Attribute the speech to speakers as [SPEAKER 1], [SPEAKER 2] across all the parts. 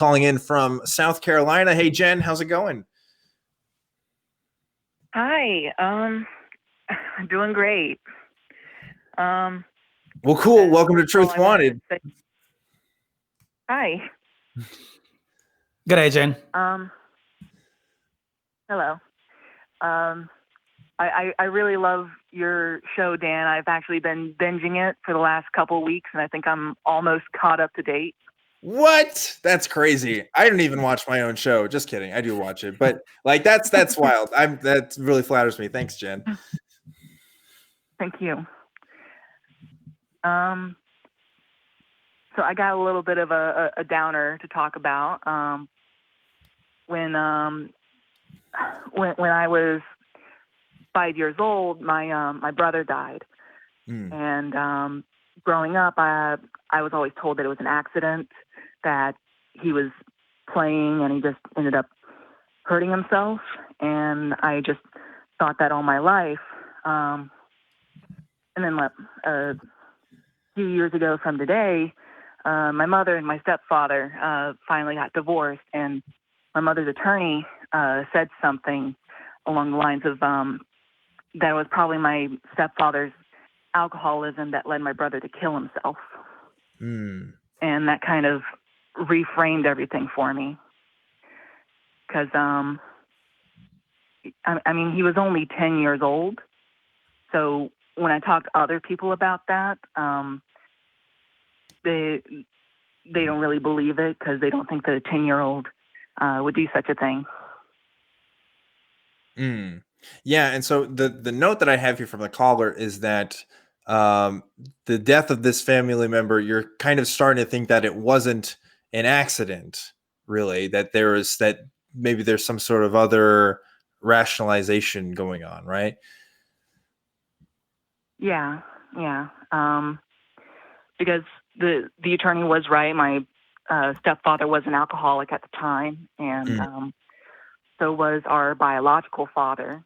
[SPEAKER 1] calling in from South Carolina. Hey, Jen, how's it going?
[SPEAKER 2] Hi. Doing great. Um,
[SPEAKER 1] Well, cool. Welcome to
[SPEAKER 2] First of all,
[SPEAKER 1] Truth
[SPEAKER 2] I wanted to
[SPEAKER 1] Wanted.
[SPEAKER 2] say hi.
[SPEAKER 3] Good day, Jen.
[SPEAKER 2] Hello. Um, I really love your show, Dan. I've actually been binging it for the last couple of weeks, and I think I'm almost caught up to date.
[SPEAKER 1] What? That's crazy. I don't even watch my own show. Just kidding. I do watch it, but like that's wild. That really flatters me. Thanks, Jen.
[SPEAKER 2] Thank you. So I got a little bit of a downer to talk about. When I was 5 years old, my brother died, and growing up, I was always told that it was an accident, that he was playing and he just ended up hurting himself, and I just thought that all my life. And then a few years ago from today, my mother and my stepfather finally got divorced, and my mother's attorney said something along the lines of that it was probably my stepfather's alcoholism that led my brother to kill himself. And that kind of reframed everything for me. Because, I mean, he was only 10 years old. So when I talk to other people about that, they don't really believe it because they don't think that a 10-year-old would do such a thing.
[SPEAKER 1] Yeah, and so the note that I have here from the caller is that the death of this family member, you're kind of starting to think that it wasn't an accident, really, that maybe there's some sort of other rationalization going on, right?
[SPEAKER 2] Yeah. Because the attorney was right. My stepfather was an alcoholic at the time, and so was our biological father.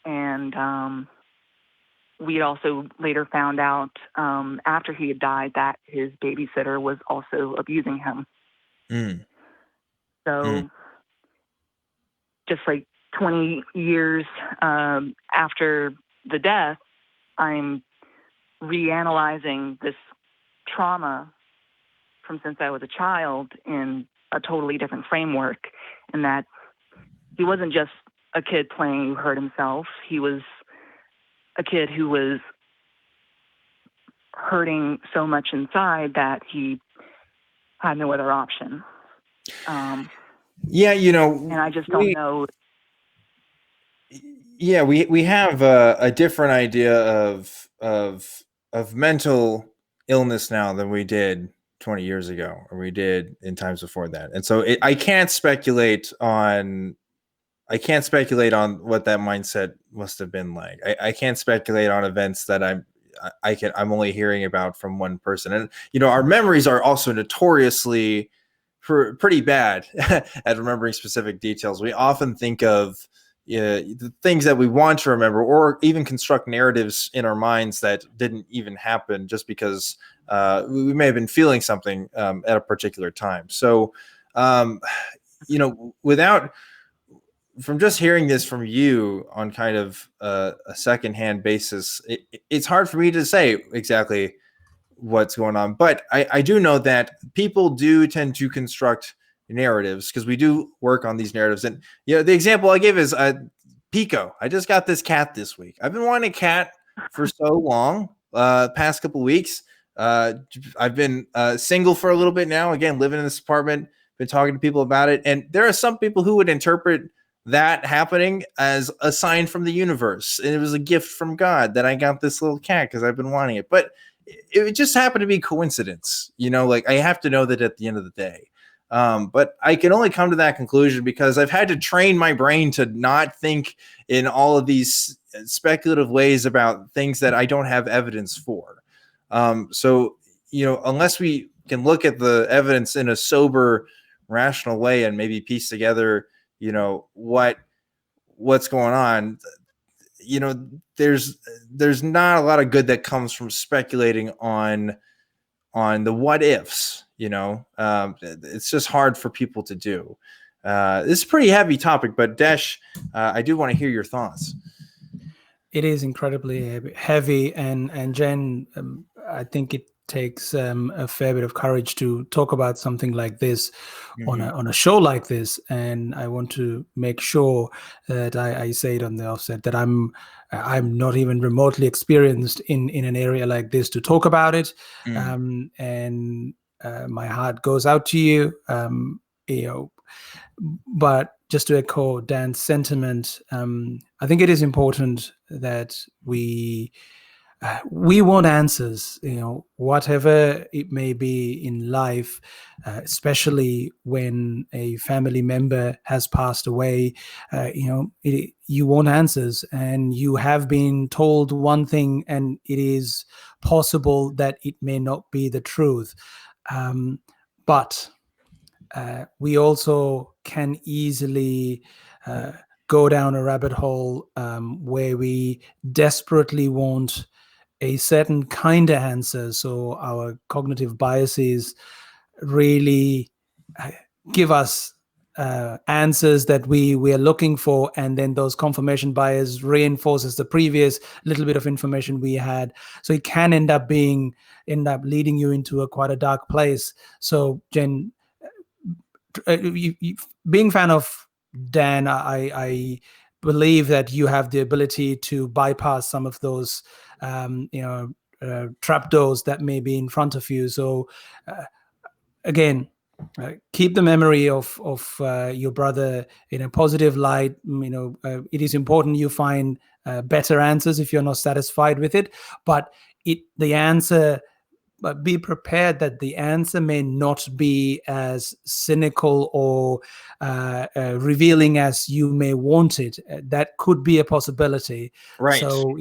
[SPEAKER 2] And we had also later found out after he had died that his babysitter was also abusing him. So just like 20 years after the death, I'm reanalyzing this trauma from since I was a child in a totally different framework, and that he wasn't just a kid playing who hurt himself. He was a kid who was hurting so much inside that he had no other option.
[SPEAKER 1] Yeah,
[SPEAKER 2] and I just don't know.
[SPEAKER 1] Yeah, we have a different idea of mental illness now than we did 20 years ago, or we did in times before that. And so I can't speculate on what that mindset must have been like. I can't speculate on events that I'm only hearing about from one person. And our memories are also notoriously pretty bad at remembering specific details. We often think of the things that we want to remember, or even construct narratives in our minds that didn't even happen, just because we may have been feeling something at a particular time. So, without from just hearing this from you on kind of a secondhand basis, it's hard for me to say exactly what's going on. But I do know that people do tend to construct narratives because we do work on these narratives. And the example I give is Pico. I just got this cat this week. I've been wanting a cat for so long, past couple weeks. I've been single for a little bit now. Again, living in this apartment, been talking to people about it. And there are some people who would interpret that happening as a sign from the universe. And it was a gift from God that I got this little cat because I've been wanting it. But it just happened to be coincidence. Like I have to know that at the end of the day. But I can only come to that conclusion because I've had to train my brain to not think in all of these speculative ways about things that I don't have evidence for. So, unless we can look at the evidence in a sober, rational way and maybe piece together, what's going on, there's not a lot of good that comes from speculating on on the what ifs. It's just hard for people to do. This is a pretty heavy topic, but Desh, I do want to hear your thoughts.
[SPEAKER 3] It is incredibly heavy, and Jen, I think it takes a fair bit of courage to talk about something like this on a show like this. And I want to make sure that I say it on the offset that I'm not even remotely experienced in an area like this to talk about it. And my heart goes out to you. But just to echo Dan's sentiment, I think it is important that we want answers, whatever it may be in life, especially when a family member has passed away. You want answers, and you have been told one thing, and it is possible that it may not be the truth. But we also can easily go down a rabbit hole where we desperately want a certain kind of answer. So our cognitive biases really give us answers that we are looking for, and then those confirmation bias reinforces the previous little bit of information we had. So it can end up leading you into quite a dark place. So Jen, being a fan of Dan, I believe that you have the ability to bypass some of those trapdoors that may be in front of you. So again, keep the memory of your brother in a positive light. It is important you find better answers if you're not satisfied with it, but be prepared that the answer may not be as cynical or revealing as you may want it. That could be a possibility.
[SPEAKER 1] Right.
[SPEAKER 3] So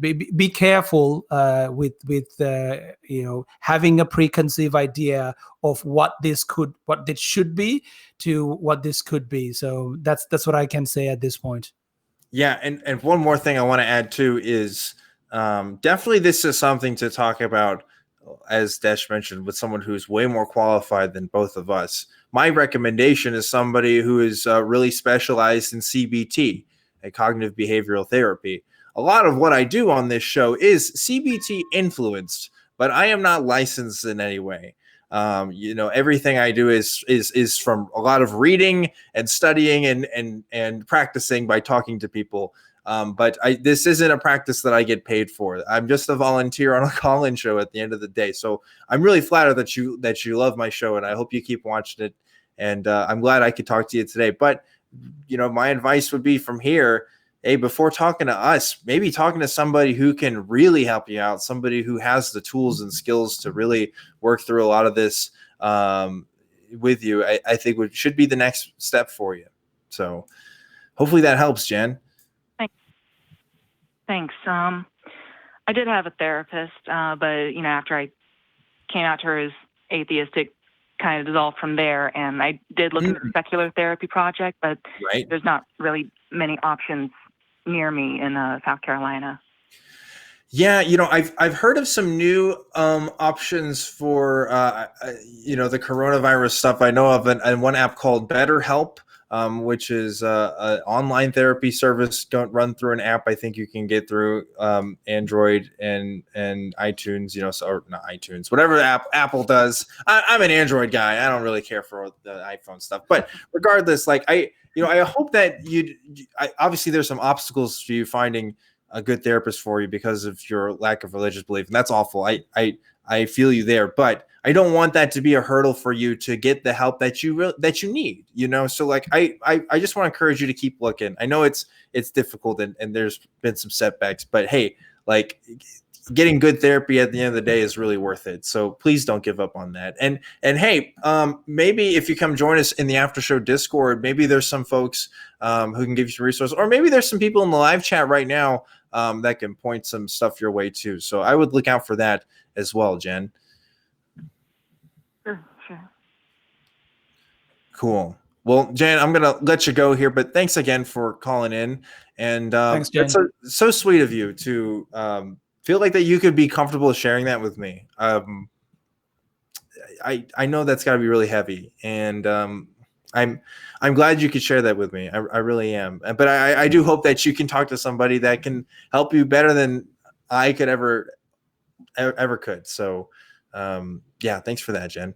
[SPEAKER 3] be careful with having a preconceived idea of what this should be to what this could be. So that's what I can say at this point.
[SPEAKER 1] Yeah, and one more thing I want to add too is definitely this is something to talk about, as Desh mentioned, with someone who's way more qualified than both of us. My recommendation is somebody who is really specialized in CBT, cognitive behavioral therapy. A lot of what I do on this show is CBT influenced, but I am not licensed in any way. Everything I do is from a lot of reading and studying and practicing by talking to people. But this isn't a practice that I get paid for. I'm just a volunteer on a call-in show at the end of the day. So I'm really flattered that you love my show, and I hope you keep watching it. And I'm glad I could talk to you today. But my advice would be from here, hey, before talking to us, maybe talking to somebody who can really help you out, somebody who has the tools and skills to really work through a lot of this with you. I think should be the next step for you. So hopefully that helps, Jen.
[SPEAKER 2] Thanks. I did have a therapist, but after I came out to her as atheistic, kind of dissolved from there. And I did look into the secular therapy project, but there's not really many options near me in South Carolina.
[SPEAKER 1] Yeah, I've heard of some new options for the coronavirus stuff. I know of one app called BetterHelp. Which is an online therapy service run through an app I think you can get through Android and iTunes, or not iTunes, whatever app Apple does. I'm an Android guy. I don't really care for the iPhone stuff. But regardless, I hope that obviously there's some obstacles to you finding a good therapist for you because of your lack of religious belief, and that's awful. I feel you there, but I don't want that to be a hurdle for you to get the help that you need, So I just want to encourage you to keep looking. I know it's difficult and there's been some setbacks, but hey, getting good therapy at the end of the day is really worth it. So please don't give up on that. And hey, maybe if you come join us in the after show Discord, maybe there's some folks who can give you some resources, or maybe there's some people in the live chat right now that can point some stuff your way too. So I would look out for that as well, Jen.
[SPEAKER 2] Sure.
[SPEAKER 1] Cool. Well, Jen, I'm going to let you go here, but thanks again for calling in. And
[SPEAKER 3] thanks, Jen.
[SPEAKER 1] It's so sweet of you to feel like that you could be comfortable sharing that with me. I know that's got to be really heavy, and I'm glad you could share that with me. I really am. But I do hope that you can talk to somebody that can help you better than I could ever could. So yeah, thanks for that, Jen.